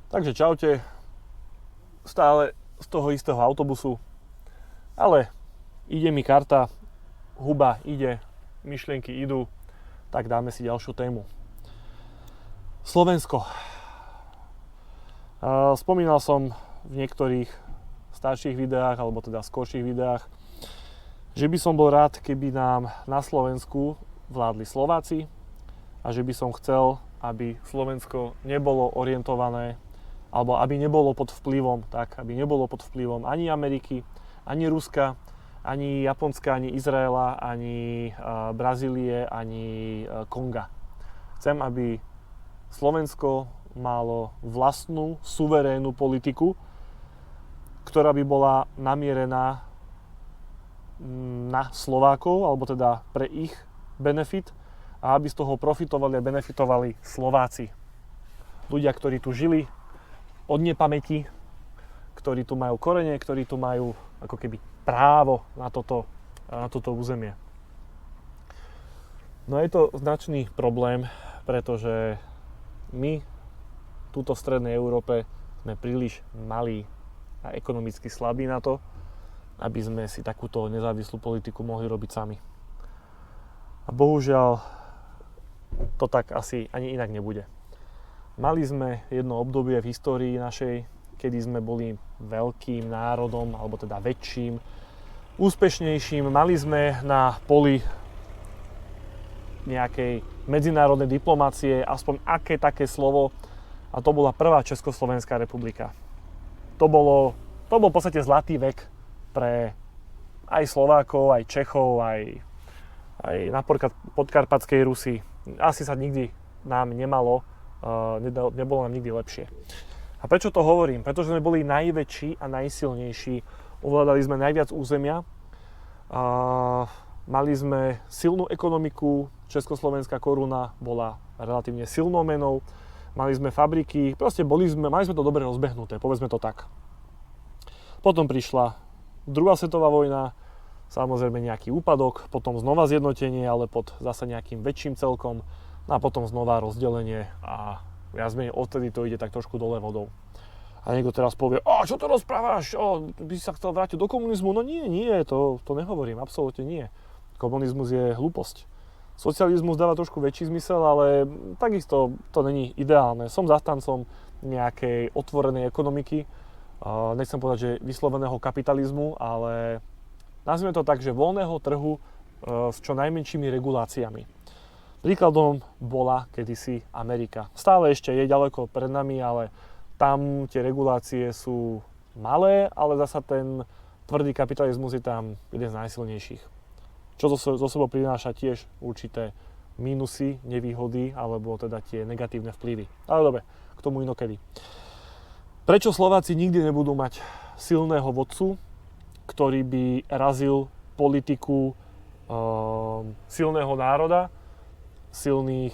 Takže čaute, stále z toho istého autobusu, ale ide mi karta, huba ide, myšlienky idú, tak dáme si ďalšiu tému. Slovensko. Spomínal som v niektorých starších videách, alebo teda skorších videách, že by som bol rád, keby nám na Slovensku vládli Slováci a že by som chcel, aby Slovensko nebolo orientované alebo aby nebolo pod vplyvom, ani Ameriky, ani Ruska, ani Japonska, ani Izraela, ani Brazílie, ani Konga. Chcem, aby Slovensko malo vlastnú suverénnu politiku, ktorá by bola namierená na Slovákov, alebo teda pre ich benefit, a aby z toho profitovali a benefitovali Slováci. Ľudia, ktorí tu žili od nepamäti, ktorí tu majú korene, ktorí tu majú ako keby právo na toto územie. No je to značný problém, pretože my tuto v strednej Európe sme príliš malí a ekonomicky slabí na to, aby sme si takúto nezávislú politiku mohli robiť sami. A bohužiaľ to tak asi ani inak nebude. Mali sme jedno obdobie v histórii našej, kedy sme boli veľkým národom, alebo teda väčším, úspešnejším. Mali sme na poli nejakej medzinárodnej diplomácie aspoň aké také slovo, a to bola prvá Československá republika. To bol v podstate zlatý vek pre aj Slovákov, aj Čechov, aj napríklad podkarpatskej Rusy. Asi sa nikdy nám nebolo nám nikdy lepšie. A prečo to hovorím? Pretože sme boli najväčší a najsilnejší. Ovládali sme najviac územia. Mali sme silnú ekonomiku. Československá koruna bola relatívne silnou menou. Mali sme fabriky. Proste mali sme to dobre rozbehnuté, povedzme to tak. Potom prišla druhá svetová vojna, samozrejme nejaký úpadok, potom znova zjednotenie, ale pod zase nejakým väčším celkom, a potom znova rozdelenie a viac menej odtedy to ide tak trošku dole vodou. A niekto teraz povie, čo to rozprávaš, by si sa chcel vrátiť do komunizmu? No nie, to nehovorím, absolútne nie. Komunizmus je hlúposť. Socializmus dáva trošku väčší zmysel, ale takisto to není ideálne. Som zastancom nejakej otvorenej ekonomiky, nechcem povedať, že vysloveného kapitalizmu, ale nazvime to tak, že voľného trhu s čo najmenšími reguláciami. Príkladom bola kedysi Amerika. Stále ešte je ďaleko pred nami, ale tam tie regulácie sú malé, ale zasa ten tvrdý kapitalizmus je tam jeden z najsilnejších. Čo zo sebou prináša tiež určité mínusy, nevýhody, alebo teda tie negatívne vplyvy. Ale dobre, k tomu inokedy. Prečo Slováci nikdy nebudú mať silného vodcu, ktorý by razil politiku silného národa, silnej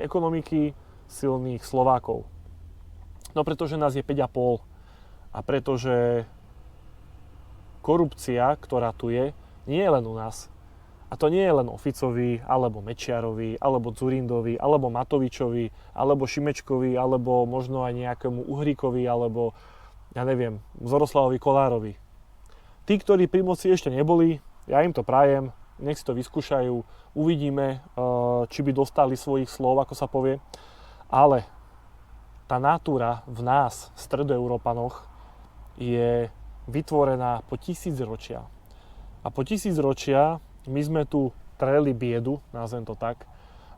ekonomiky, silných Slovákov? No pretože nás je 5,5 a pretože korupcia, ktorá tu je, nie je len u nás. A to nie je len o Ficovi, alebo Mečiarovi, alebo Dzurindovi, alebo Matovičovi, alebo Šimečkovi, alebo možno aj nejakému Uhríkovi, alebo ja neviem, Zoroslavovi Kolárovi. Tí, ktorí pri moci ešte neboli, ja im to prajem, nech si to vyskúšajú, uvidíme, či by dostali svojich slov, ako sa povie. Ale tá natúra v nás, stredoeurópanoch, je vytvorená po 1000 ročia. A po 1000 ročia my sme tu treli biedu, nazvem to tak.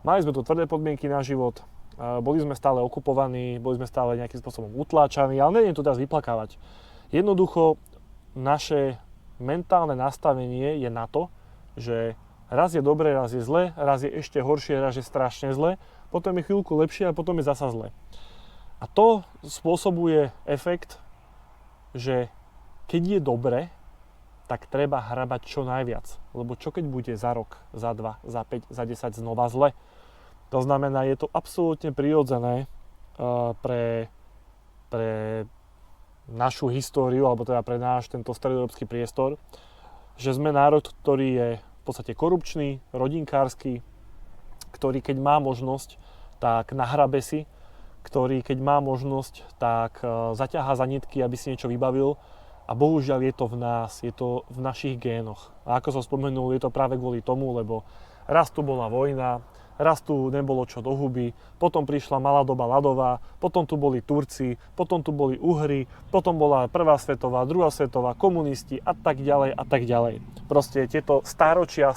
Mali sme tu tvrdé podmienky na život, boli sme stále okupovaní, boli sme stále nejakým spôsobom utláčaní, ale neviem to teraz vyplakávať. Jednoducho naše mentálne nastavenie je na to, že raz je dobre, raz je zle, raz je ešte horšie, raz je strašne zle, potom je chvíľku lepšie a potom je zasa zle. A to spôsobuje efekt, že keď je dobre, tak treba hrabať čo najviac. Lebo čo keď bude za rok, za 2, za 5, za 10 znova zle? To znamená, je to absolútne prirodzené pre našu históriu, alebo teda pre náš tento stredoeurópsky priestor, že sme národ, ktorý je v podstate korupčný, rodinkársky, ktorý keď má možnosť, tak nahrabe si, ktorý keď má možnosť, tak zaťahá za nitky, aby si niečo vybavil. A bohužiaľ je to v nás, je to v našich génoch. A ako som spomenul, je to práve kvôli tomu, lebo raz tu bola vojna, raz tu nebolo čo do huby, potom prišla malá doba ľadová, potom tu boli Turci, potom tu boli Uhri, potom bola prvá svetová, druhá svetová, komunisti a tak ďalej a tak ďalej. Proste tieto stáročia,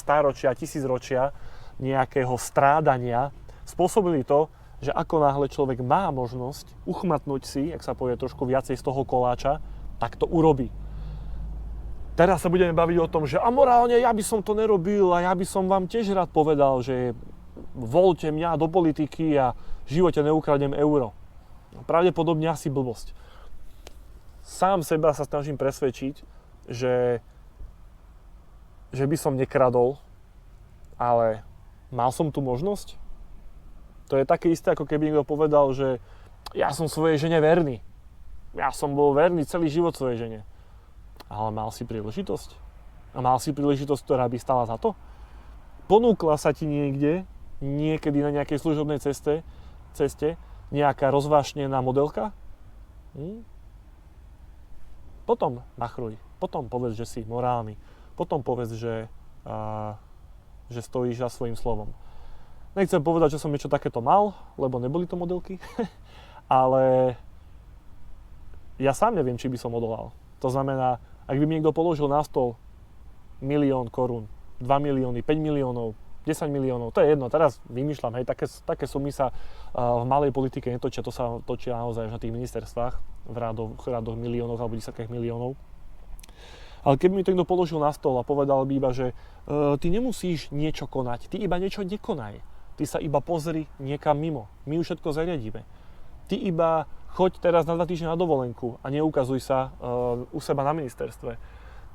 tisícročia nejakého strádania spôsobili to, že ako náhle človek má možnosť uchmatnúť si, ak sa povie trošku viacej z toho koláča, tak to urobí. Teraz sa budeme baviť o tom, že a morálne ja by som to nerobil a ja by som vám tiež rád povedal, že voľte mňa do politiky a v živote neukradnem euro. Pravdepodobne asi blbosť. Sám seba sa snažím presvedčiť, že by som nekradol, ale mal som tu možnosť. To je také isté, ako keby niekto povedal, že ja som svojej žene verný. Ja som bol verný celý život svojej žene. Ale mal si príležitosť. A mal si príležitosť, ktorá by stala za to? Ponúkla sa ti niekde, niekedy na nejakej služobnej ceste nejaká rozvášnená modelka? Potom machruj. Potom povedz, že si morálny. Potom povedz, že stojíš za svojím slovom. Nechcem povedať, že som niečo takéto mal, lebo neboli to modelky, ale ja sám neviem, či by som odolal. To znamená, ak by mi niekto položil na stôl 1 000 000 korún, 2 milióny, 5 miliónov, 10 miliónov, to je jedno, teraz vymýšľam, hej, také sumy sa v malej politike netočia, to sa točia naozaj na tých ministerstvách, v rádoch miliónov alebo desiatkách miliónov. Ale keby mi to niekto položil na stôl a povedal by iba, že ty nemusíš niečo konať, ty iba niečo nekonaj. Ty sa iba pozri niekam mimo. My už všetko zariadíme. Ty iba choď teraz na 2 týždne na dovolenku a neukazuj sa u seba na ministerstve.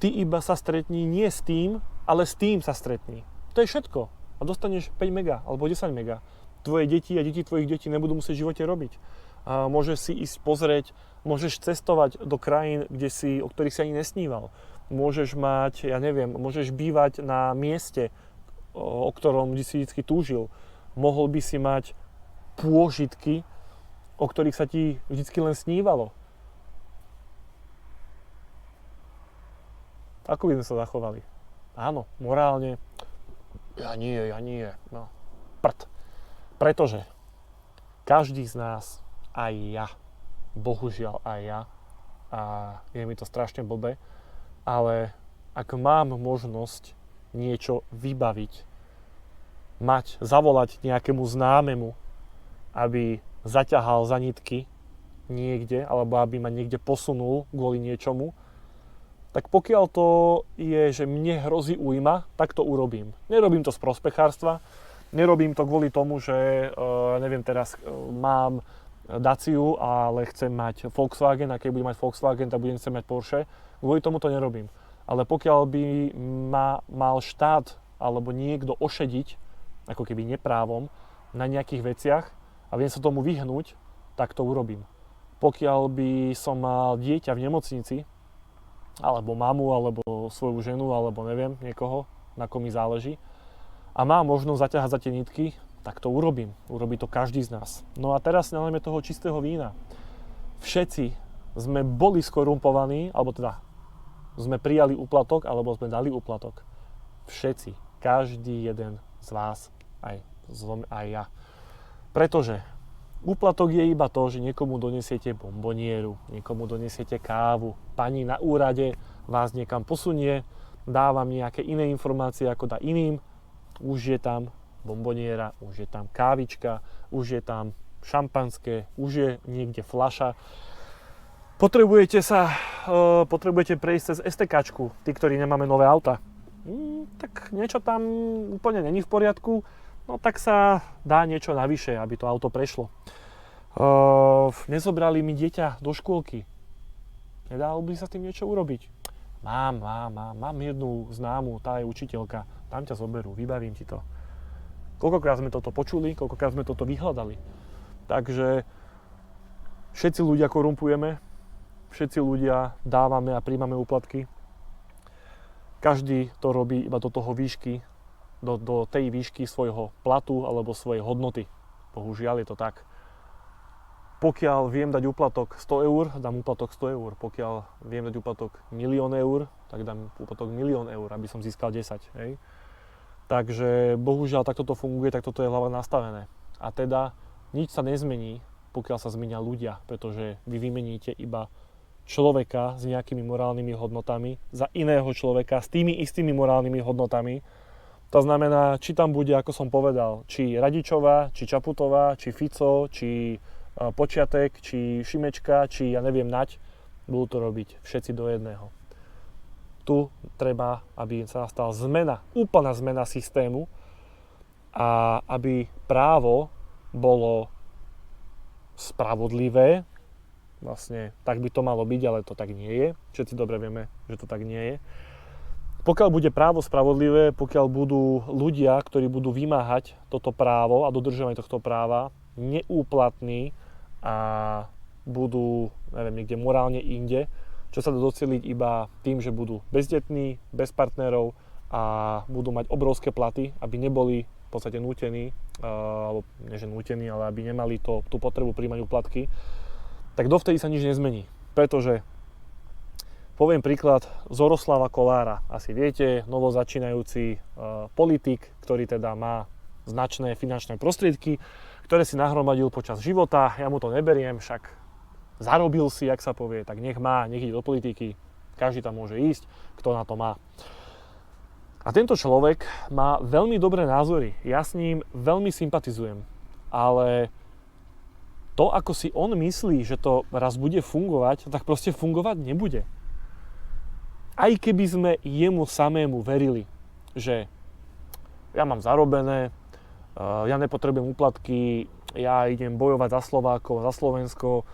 Ty iba sa stretni nie s tým, ale s tým sa stretni. To je všetko. A dostaneš 5 mega alebo 10 mega. Tvoje deti a deti tvojich detí nebudú musieť v živote robiť. Môžeš si ísť pozrieť, môžeš cestovať do krajín, o ktorých si ani nesníval. Môžeš mať, môžeš bývať na mieste, o ktorom si vždy túžil. Mohol by si mať pôžitky, o ktorých sa ti vždy len snívalo. Ako by sme sa zachovali? Áno, morálne. Ja nie. No, prd. Pretože každý z nás, aj ja, bohužiaľ aj ja, a je mi to strašne blbé, ale ak mám možnosť niečo vybaviť, zavolať nejakému známemu, aby zaťahal za nitky niekde, alebo aby ma niekde posunul kvôli niečomu, tak pokiaľ to je, že mne hrozí újma, tak to urobím. Nerobím to z prospechárstva, nerobím to kvôli tomu, že teraz mám Daciu, ale chcem mať Volkswagen a keď budem mať Volkswagen, tak budem chcieť mať Porsche. Kvôli tomu to nerobím. Ale pokiaľ by ma mal štát alebo niekto ošediť, ako keby neprávom, na nejakých veciach a viem sa tomu vyhnúť, tak to urobím. Pokiaľ by som mal dieťa v nemocnici, alebo mamu, alebo svoju ženu, alebo neviem, niekoho, na kom mi záleží, a mám možnosť zaťahať za tie nitky, tak to urobím. Urobí to každý z nás. No a teraz nalejme toho čistého vína. Všetci sme boli skorumpovaní, alebo teda sme prijali úplatok, alebo sme dali úplatok. Všetci. Každý jeden z vás, aj ja. Pretože úplatok je iba to, že niekomu donesiete bombonieru, niekomu donesiete kávu, pani na úrade vás niekam posunie, dá vám nejaké iné informácie ako dá iným, už je tam bomboniera, už je tam kávička, už je tam šampanské, už je niekde fľaša. Potrebujete prejsť cez STKčku, tí, ktorí nemáme nové auta. Tak niečo tam úplne není v poriadku, no tak sa dá niečo navyše, aby to auto prešlo. Nezobrali mi dieťa do škôlky. Nedalo by sa s tým niečo urobiť? Mám jednu známu, tá je učiteľka, tam ťa zoberú, vybavím ti to. Koľkokrát sme toto počuli, koľkokrát sme toto vyhľadali. Takže všetci ľudia korumpujeme, všetci ľudia dávame a príjmame úplatky. Každý to robí iba do toho výšky, do tej výšky svojho platu alebo svojej hodnoty. Bohužiaľ je to tak. Pokiaľ viem dať úplatok 100 eur, dám úplatok 100 eur. Pokiaľ viem dať úplatok 1 000 000 eur, tak dám úplatok 1 000 000 eur, aby som získal 10. Hej. Takže bohužiaľ takto to funguje, tak toto je hlava nastavené. A teda nič sa nezmení, pokiaľ sa zmenia ľudia, pretože vy vymeníte iba človeka s nejakými morálnymi hodnotami za iného človeka s tými istými morálnymi hodnotami. To znamená, či tam bude, ako som povedal, či Radičová, či Čaputová, či Fico, či Počiatek, či Šimečka, či ja neviem Naď, budú to robiť všetci do jedného. Tu treba, aby sa nastala zmena, úplná zmena systému a aby právo bolo spravodlivé. Vlastne tak by to malo byť, ale to tak nie je. Všetci dobre vieme, že to tak nie je. Pokiaľ bude právo spravodlivé, pokiaľ budú ľudia, ktorí budú vymáhať toto právo a dodržovanie tohto práva neúplatní a budú, neviem, niekde morálne inde, čo sa dá doceliť iba tým, že budú bezdetní, bez partnerov a budú mať obrovské platy, aby neboli v podstate nútení, alebo nie že nútení, ale aby nemali tú potrebu príjmať úplatky, tak dovtedy sa nič nezmení. Pretože poviem príklad Zoroslava Kolára. Asi viete, novozačínajúci politik, ktorý teda má značné finančné prostriedky, ktoré si nahromadil počas života. Ja mu to neberiem, však zarobil si, jak sa povie, tak nech ide do politiky. Každý tam môže ísť, kto na to má. A tento človek má veľmi dobré názory. Ja s ním veľmi sympatizujem. Ale to, ako si on myslí, že to raz bude fungovať, tak proste fungovať nebude. Aj keby sme jemu samému verili, že ja mám zarobené, ja nepotrebujem úplatky, ja idem bojovať za Slovákov, za Slovensko,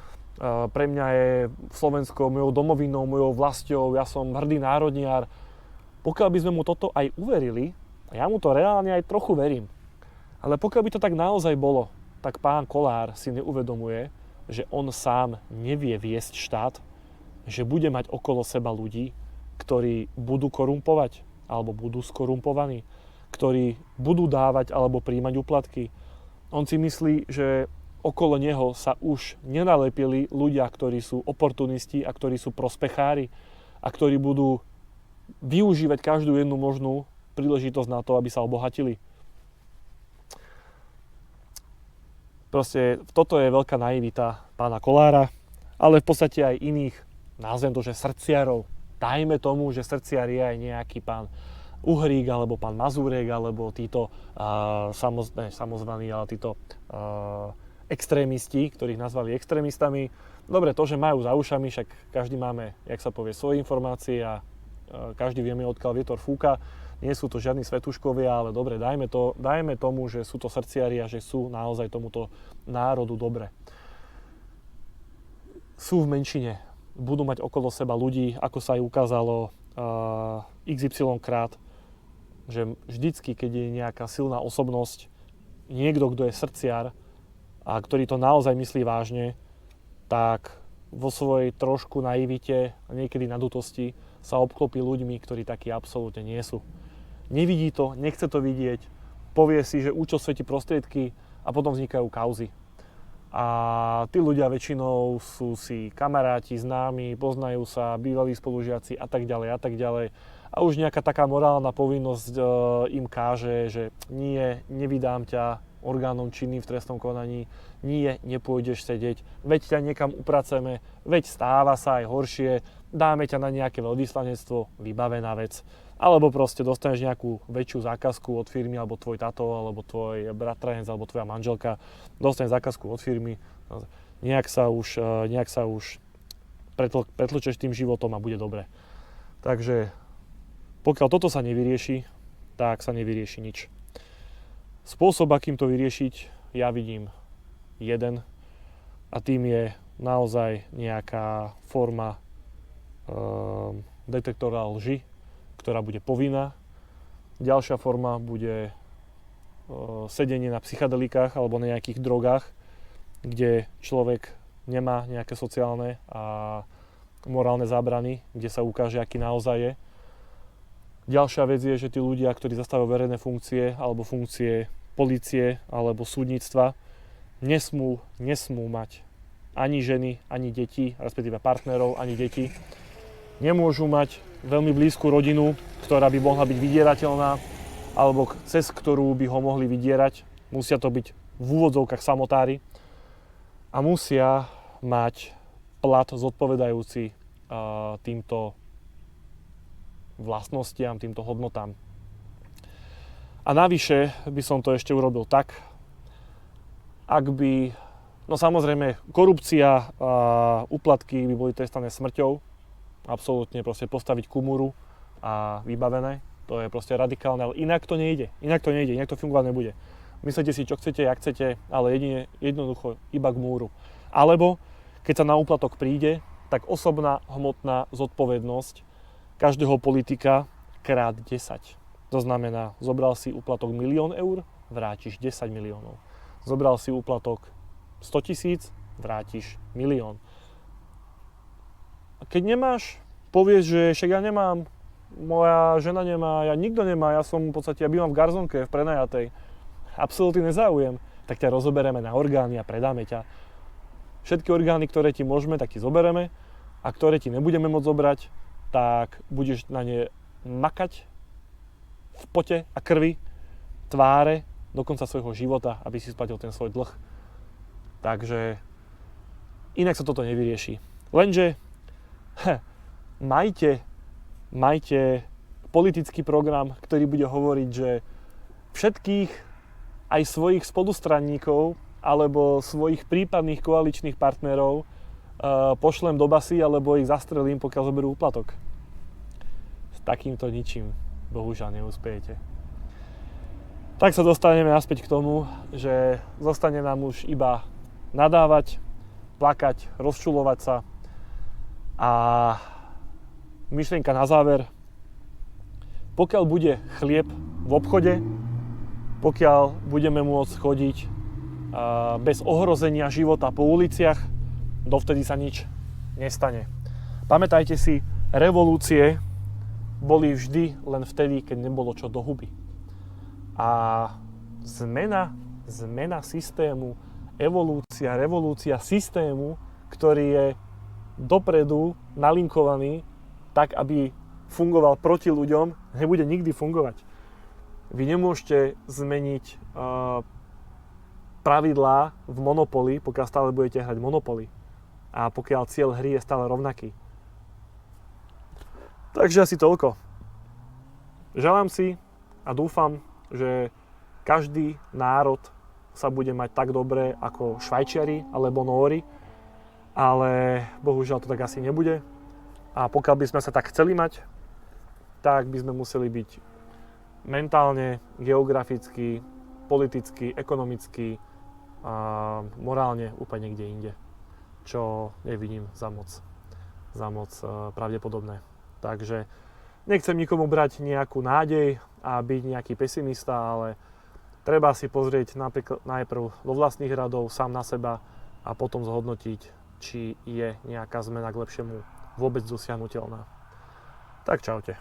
pre mňa je Slovensko mojou domovinou, mojou vlastou, ja som hrdý národniar. Pokiaľ by sme mu toto aj uverili, a ja mu to reálne aj trochu verím, ale pokiaľ by to tak naozaj bolo, tak pán Kolár si neuvedomuje, že on sám nevie viesť štát, že bude mať okolo seba ľudí, ktorí budú korumpovať alebo budú skorumpovaní, ktorí budú dávať alebo príjmať úplatky. On si myslí, že okolo neho sa už nenalepili ľudia, ktorí sú oportunisti a ktorí sú prospechári a ktorí budú využívať každú jednu možnú príležitosť na to, aby sa obohatili. Proste toto je veľká naivita pána Kolára, ale v podstate aj iných, nazvem to, že srdciarov. Dajme tomu, že srdciar je aj nejaký pán Uhrík, alebo pán Mazúrek, alebo títo samozvaní, ale títo extrémisti, ktorých nazvali extrémistami. Dobre, to, že majú za ušami, však každý máme, jak sa povie, svoje informácie a každý vieme, odkiaľ vietor fúka. Nie sú to žiadni svetúškovia, ale dobre, dajme tomu, že sú to srdciari a že sú naozaj tomuto národu dobre. Sú v menšine. Budú mať okolo seba ľudí, ako sa aj ukázalo XY krát, že vždycky, keď je nejaká silná osobnosť, niekto, kto je srdciar a ktorý to naozaj myslí vážne, tak vo svojej trošku naivite a niekedy nadutosti sa obklopí ľuďmi, ktorí takí absolútne nie sú. Nevidí to, nechce to vidieť, povie si, že účel svätí prostriedky a potom vznikajú kauzy. A tí ľudia väčšinou sú si kamaráti, známi, poznajú sa, bývalí spolužiaci a tak ďalej a tak ďalej. A už nejaká taká morálna povinnosť im káže, že nie, nevydám ťa orgánom činným v trestnom konaní, nie, nepôjdeš sedieť, veď ťa niekam upraceme, veď stáva sa aj horšie, dáme ťa na nejaké veľvyslanectvo, vybavená vec. Alebo proste dostaneš nejakú väčšiu zákazku od firmy, alebo tvoj tato, alebo tvoj bratranec, alebo tvoja manželka dostane zákazku od firmy, nejak sa už pretlčeš tým životom a bude dobre. Takže pokiaľ toto sa nevyrieši, tak sa nevyrieši nič. Spôsob, akým to vyriešiť, ja vidím jeden a tým je naozaj nejaká forma detektora lži, ktorá bude povinná. Ďalšia forma bude sedenie na psychedelikách alebo na nejakých drogách, kde človek nemá nejaké sociálne a morálne zábrany, kde sa ukáže, aký naozaj je. Ďalšia vec je, že tí ľudia, ktorí zastávajú verejné funkcie alebo funkcie polície alebo súdnictva, nesmú mať ani ženy, ani deti, respektíve partnerov, ani deti nemôžu mať veľmi blízku rodinu, ktorá by mohla byť vydierateľná, alebo cez ktorú by ho mohli vydierať. Musia to byť v úvodzovkách samotári a musia mať plat zodpovedajúci týmto vlastnostiam, týmto hodnotám. A navyše by som to ešte urobil tak, ak by, no samozrejme, korupcia a úplatky by boli trestané smrťou, absolútne proste postaviť kumuru a vybavené, to je proste radikálne, ale inak to nejde, inak to fungovať nebude. Myslíte si, čo chcete, jak chcete, ale jednoducho iba k múru. Alebo, keď sa na úplatok príde, tak osobná hmotná zodpovednosť každého politika krát 10. To znamená, zobral si úplatok 1 000 000 eur, vrátiš 10 miliónov. Zobral si úplatok 100 000, vrátiš 1 000 000. A keď nemáš, povieš, že však ja nemám, moja žena nemá, ja nikto nemá, ja som v podstate, ja bývam v garzonke, v prenajatej. Absolútny nezáujem. Tak ťa rozoberieme na orgány a predáme ťa. Všetky orgány, ktoré ti môžeme, tak ti zobereme a ktoré ti nebudeme môcť zobrať, tak budeš na ne makať v pote a krvi, tváre do konca svojho života, aby si splatil ten svoj dlh. Takže inak sa toto nevyrieši. Lenže majte politický program, ktorý bude hovoriť, že všetkých aj svojich spolustranníkov alebo svojich prípadných koaličných partnerov pošlem do basy alebo ich zastrelím, pokiaľ zoberú úplatok. S takýmto ničím bohužiaľ neúspejete. Tak sa dostaneme naspäť k tomu, že zostane nám už iba nadávať, plakať, rozčulovať sa a myšlienka na záver. Pokiaľ bude chlieb v obchode, pokiaľ budeme môcť chodiť bez ohrozenia života po uliciach, dovtedy sa nič nestane. Pamätajte si, revolúcie boli vždy len vtedy, keď nebolo čo do huby. A zmena systému, revolúcia systému, ktorý je dopredu nalinkovaný tak, aby fungoval proti ľuďom, nebude nikdy fungovať. Vy nemôžete zmeniť pravidlá v Monopoly, pokiaľ stále budete hrať Monopoly a pokiaľ cieľ hry je stále rovnaký. Takže asi toľko. Želám si a dúfam, že každý národ sa bude mať tak dobre ako Švajčiari alebo Nóri, ale bohužiaľ to tak asi nebude. A pokiaľ by sme sa tak chceli mať, tak by sme museli byť mentálne, geograficky, politicky, ekonomicky a morálne úplne niekde inde, čo nevidím za moc pravdepodobné. Takže nechcem nikomu brať nejakú nádej a byť nejaký pesimista, ale treba si pozrieť najprv do vlastných radov, sám na seba a potom zhodnotiť, či je nejaká zmena k lepšiemu vôbec dosiahnuteľná. Tak čaute.